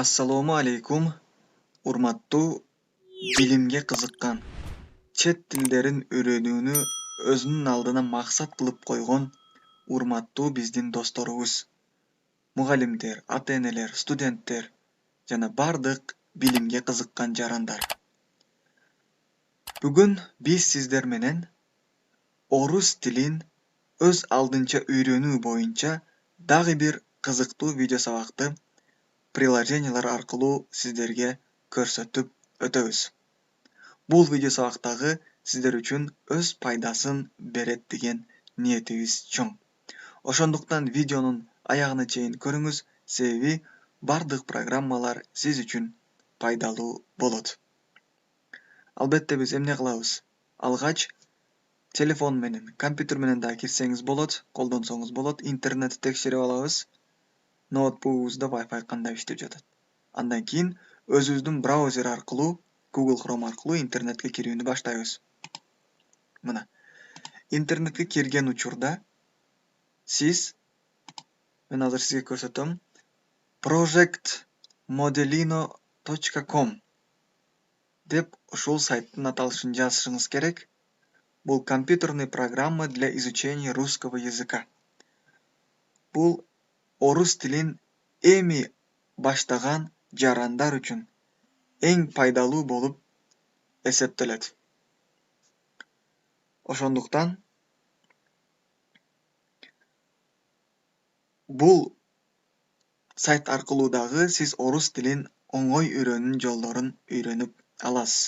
Assalomu alaykum, urmattуу bilimge кызыккан, чет тилдерин үйрөнүүнү өзүнүн алдына максат кылып койгон урматтуу биздин досторубуз, мугалимдер, ата-энелер, студенттер жана бардык билимге кызыккан жарандар. Бүгүн биз сиздер менен орус тилин өз алдынча үйрөнүү боюнча дагы бир кызыктуу видео сабакты приложениялар аркылуу сиздерге көрсөтүп өтөбүз. Бул видео сабактагы сиздер үчүн өз пайдасын берет деген ниетибиз чоң. Ошондуктан видеонун аягына чейин көрүңүз, себеби бардык программалар сиз үчүн пайдалуу болот. Албетте биз эмне кылабыз? Алгач телефон менен, компьютер менен да кирсеңиз болот, колдонсоңуз болот, интернет текшерип алабыз. Ноутбугубузда Wi-Fi кандай иштеп жатат. Андан кийин өзүбүздүн браузер аркылуу, Google Chrome аркылуу интернетке кирүүнү баштайбыз. Мына, интернетке кирген учурда сиз, мен азыр сизге көрсөтөм, projectmodelino.com деп ушул сайттын аталышын жазышыңыз керек. Бул компьютерный программа для изучения русского языка. Бул орус тилин эми баштаган жарандар үчүн эң пайдалуу болуп эсептелет. Ошондуктан бул сайт аркылуу дагы сиз орус тилин оңой үйрөнүүнүн жолдорун үйрөнүп аласыз.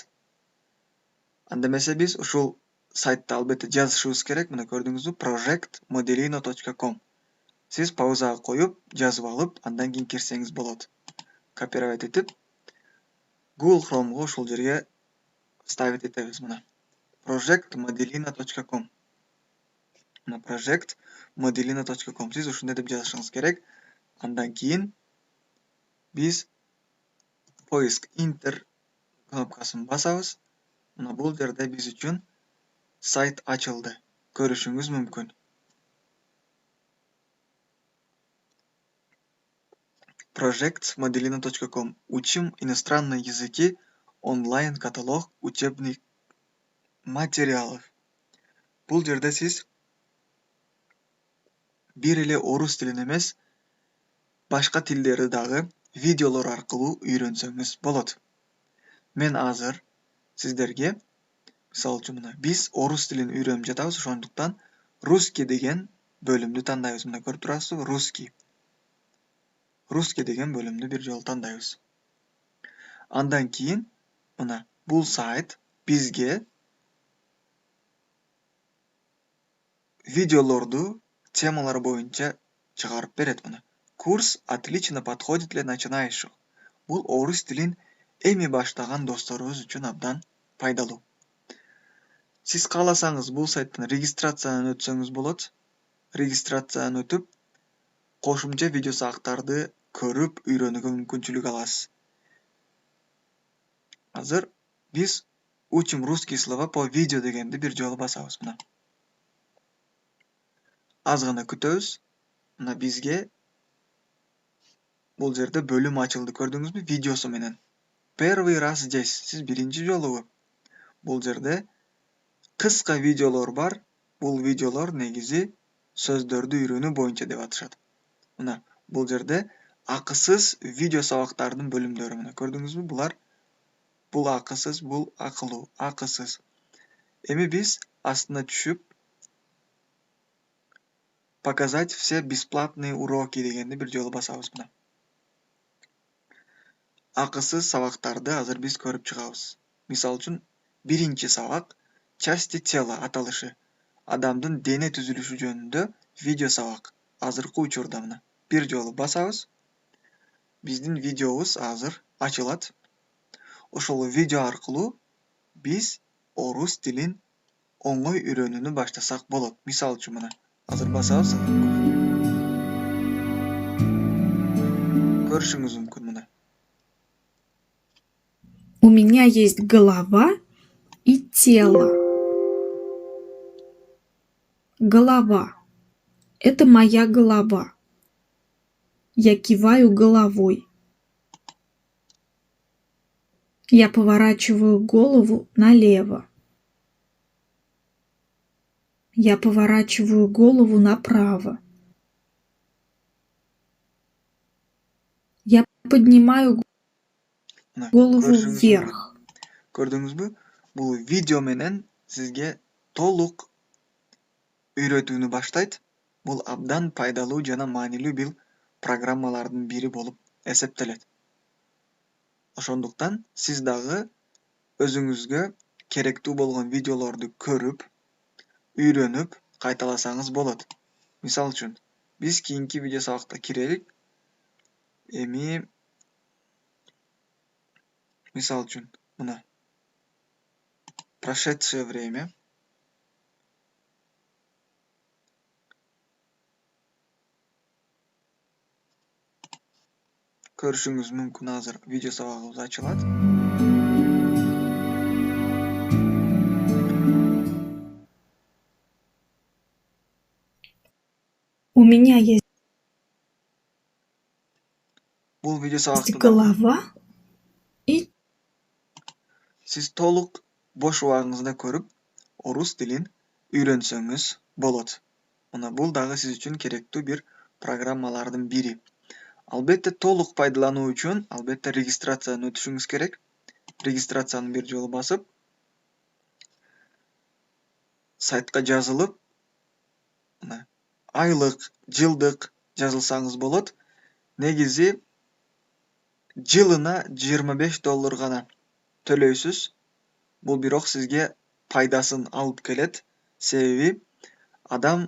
Анда эмесе биз ушул сайтта албетте жазышыбыз керек. Мына көрдүңүзбү? projectmodelino.com. Сиз паузага коюп, жазып алып, андан кийин кирсеңиз болот. Копировать этип, Google Chrome'го ушул жерге ставить этебиз. Мына projectmodelino.com. Мына projectmodelino.com. Сиз ушундай деп жазышыңыз керек. Андан кийин биз поиск интер кнопкасын басабыз. Мына бул жерде биз үчүн сайт ачылды. Көрүшүңүз мүмкүн. projectmodelino.com. Учим иностранные языки, онлайн-каталог учебных материалов. Бул жерде сиз бир эле орус тилин эмес, башка тилдерди дагы видеолор аркылуу үйрөнсөңүз болот. Мен азыр сиздерге, мисалы үчүн мына, биз орус тилин үйрөнүп жатабыз, ошондуктан русский деген бөлүмдү тандайбыз. Мына көрүп турасызбы? Русский. Русский деген бөлүмдү бир жолу тандайбыз. Андан кийин мына бул сайт бизге видеолорду темалар боюнча чыгарып берет. Мына курс отлично подходит для начинающих. Бул орус тилин эми баштаган досторубуз үчүн абдан пайдалуу. Сиз кааласаңыз бул сайттан регистрациядан өтсөңүз болот. Регистрациядан өтүп, кошумча видео сабактарды көрүп үйрөнүүгө мүмкүнчүлүк аласыз. Азыр биз учим русские слова по видео дегенди бир жолу басабыз. Мына аз гана күтөбүз. Мына бизге бул жерде бөлүм ачылды, көрдүңүзбү? Видеосу менен. Первый раз здесь. Сиз биринчи жолу бул жерде кыска видеолор бар. Бул видеолор негизи сөздөрдү үйрөнүү боюнча деп атышат. Мына бул жерде акысыз видео сабактардын бөлүмдөрү. Мына көрдүңүзбү? Бул акысыз, бул акылуу, акысыз. Эми биз астына түшүп показать все бесплатные уроки дегенди бир жолу басабыз. Мына акысыз сабактарды азыр биз көрүп чыгабыз. Мисалы үчүн биринчи сабак части тела аталышы. Адамдын дене түзүлүшү жөнүндө видео сабак. Азыркы учурда мына бир жолу басабыз. Биздин видеобуз азыр ачылат. Ошол видео аркылуу биз орус тилин оңой үйрөнүүнү баштасак болот. Мисалы үчүн мына азыр басабыз. Көрүшүңүз мүмкүн мына. У меня есть голова и тело. Голова. Это моя голова. Я киваю головой. Я поворачиваю голову налево. Я поворачиваю голову направо. Я поднимаю Мына голову көрдүңүзбү? вверх. Көрдүңүзбү? Бул видео менен сизге толук үйрөтүүнү баштайт. Бул абдан пайдалуу жана маанилүү бир программалардын бири болуп эсептелет. Ошондуктан сиз дагы өзүңүзгө керектүү болгон видеолорду көрүп, үйрөнүп, кайталасаңыз болот. Мисал үчүн, биз кийинки видео сабакта кирелик. Эми мисал үчүн, мына прошедшее время. Көрүшүңүз мүмкүн, азыр видео сабагыбыз ачылат. У меня есть Бул видео сабакты дагы голова и сиз толук бош убагыңызда көрүп, орус тилин үйрөнсөңүз болот. Мына бул дагы сиз үчүн керектүү бир программалардын бири. Албетте толук пайдалануу үчүн албетте регистрациядан өтүшүңүз керек. Регистрацияны бир жолу басып, сайтка жазылып, мына айлык, жылдык жазылсаңыз болот. Негизи жылына $25 гана төлөйсүз. Бул бирок сизге пайдасын алып келет. Себеби адам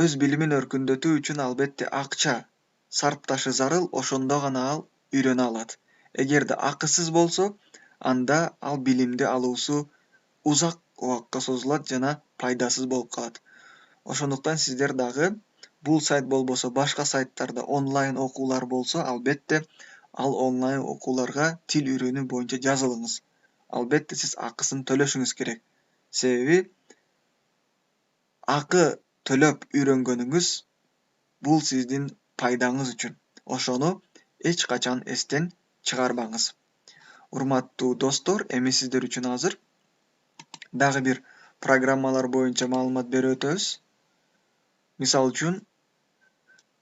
өз билимин өркүндөтүү үчүн албетте акча сарпташы зарыл, ошондо гана ал үйрөнө алат. Эгерде акысыз болсо, анда ал билимди алуусу узак убакка созулат жана пайдасыз болуп калат. Ошондуктан сиздер дагы бул сайт болбосо башка сайттарда онлайн окуулар болсо, албетте ал онлайн окууларга тил үйрөнүү боюнча жазылыңыз. Албетте сиз акысын төлөшүңүз керек. Себеби акы төлөп үйрөнгөнүңүз бул сиздин пайдаңыз үчүн. Ошону эч качан эстен чыгарбаңыз. Урматтуу достор, эми сиздер үчүн азыр дагы бир программалар боюнча маалымат берип өтөбүз. Мисал үчүн,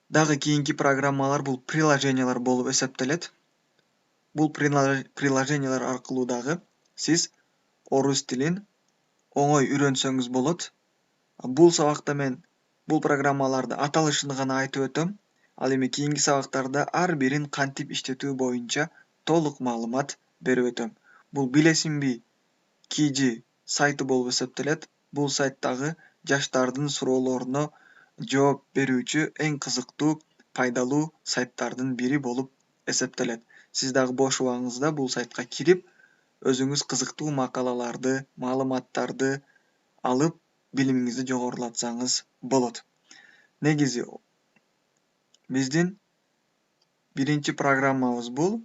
дагы кийинки программалар бул приложениялар болуп эсептелет. Бул приложениялар аркылуу дагы сиз орус тилин оңой үйрөнсөңүз болот. Бул сабакта мен бул программаларды аталышын гана айтып өтөм. Ал эми кийинки сабактарда ар бирин кантип иштетүү боюнча толук маалымат берип өтөм. Бул билесиңби Kiji сайты болуп эсептелет. Бул сайттагы жаштардын суроолоруна жооп берүүчү эң кызыктуу, пайдалуу сайттардын бири болуп эсептелет. Сиз дагы бош убагыңызда бул сайтка кирип, өзүңүз кызыктуу макалаларды, маалыматтарды алып, билимиңизди жогорулатсаңыз болот. Негизи биздин биринчи программабыз бул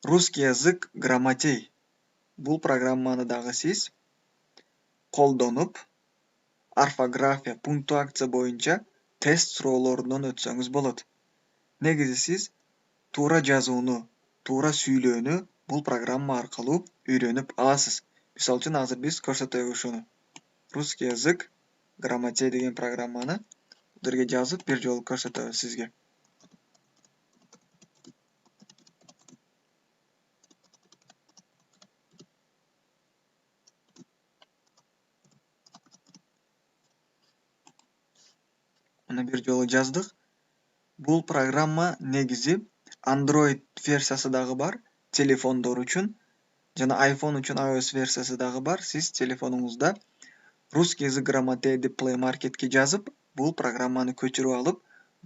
русский язык грамотей. Бул программаны дагы сиз колдонуп, орфография, пунктуация боюнча тест суроолорунан өтсөңүз болот. Негизи сиз туура жазууну, туура сүйлөөнү бул программа аркылуу үйрөнүп аласыз. Мисал үчүн азыр биз көрсөтөбүз ушуну. Русский язык грамотей деген программаны бул жерге жазып бир жолу көрсөтөбүз сизге. Мына бир жолу жаздык. Бул программа негизи Android версиясы дагы бар, телефондор үчүн жана iPhone үчүн iOS версиясы дагы бар. Сиз телефонуңузда русский язык грамотей деп Play Marketке жазып, бул программаны көчүрүп алып,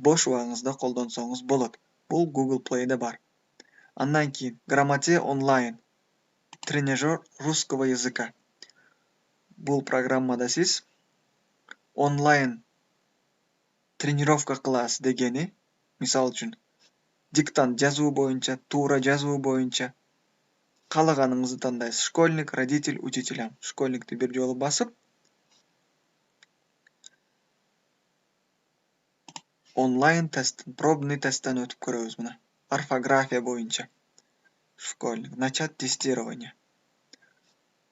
бош убагыңызда колдонсоңуз болот. Бул Google Play'де бар. Андан кийин Грамотей онлайн, тренажер русского языка. Бул программада сиз онлайн тренировка кыласыз дегени, мисал үчүн, диктант жазуу боюнча, туура жазуу боюнча каалаганыңызды тандайсыз. Школьник, родитель, учителям. Школьникти бир жолу басып, онлайн тест, пробный тесттен өтүп көрөбүз мына. Орфография боюнча. школьник. Начать тестирование.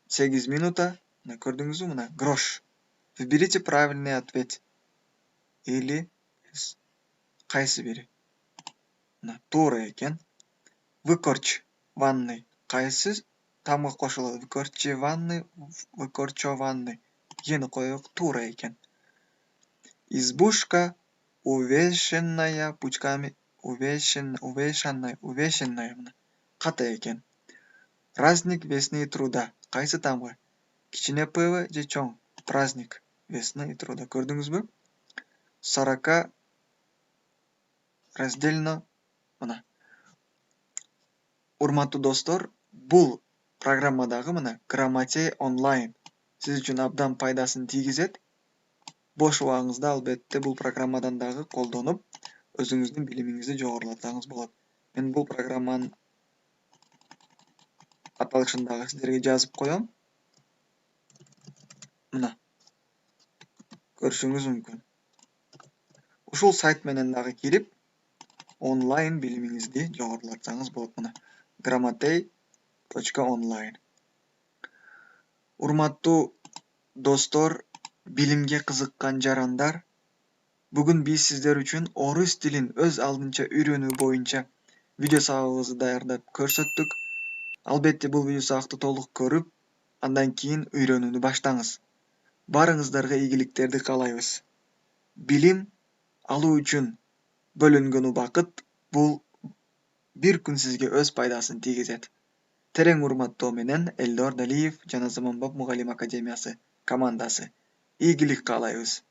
8 минута. Мына көрдүңүзбү? Мына грош. Выберите правильный ответ. Или кайсы бири? Мына туура экен. Выкорч ванной. Кайсы тамга кошулат? Выкорчованный. Ени коелук, туура экен. Избушка увешанная пучками. Увешанная. Мына ката экен. Праздник весны и труда. Кайсы тамга? Кичине пыбы же чоң? Праздник весны и труда. Көрдүңүзбү? 40 раздельно. Мына. Урматтуу достор, бул программадагы мына Грамотей онлайн сиз үчүн абдан пайдасын тийгизет. Бош убагыңызда албетте бул программадан дагы колдонуп, өзүңүздүн билимиңизди жогорулатсаңыз болот. Мен бул программанын аталышын дагы сиздерге жазып коем. Мына. Көрүшүңүз мүмкүн. Ушул сайт менен дагы кирип, онлайн билимиңизди жогорулатсаңыз болот. Мына gramotey.online. Урматтуу достор, билимге кызыккан жарандар, бүгүн биз сиздер үчүн орус тилин өз алдынча үйрөнүү боюнча видео сабагыбызды даярдап көрсөттүк. Албетте бул видео сабакты толук көрүп, андан кийин үйрөнүүнү баштаңыз. Барыңыздарга ийгиликтерди каалайбыз. Билим алуу үчүн бөлүнгөн убакыт бул бир күн сизге өз пайдасын тийгизет. Терең урматтоо менен Элдор Далиев жана Заманбап мугалим академиясы командасы. Ийгилик каалайбыз.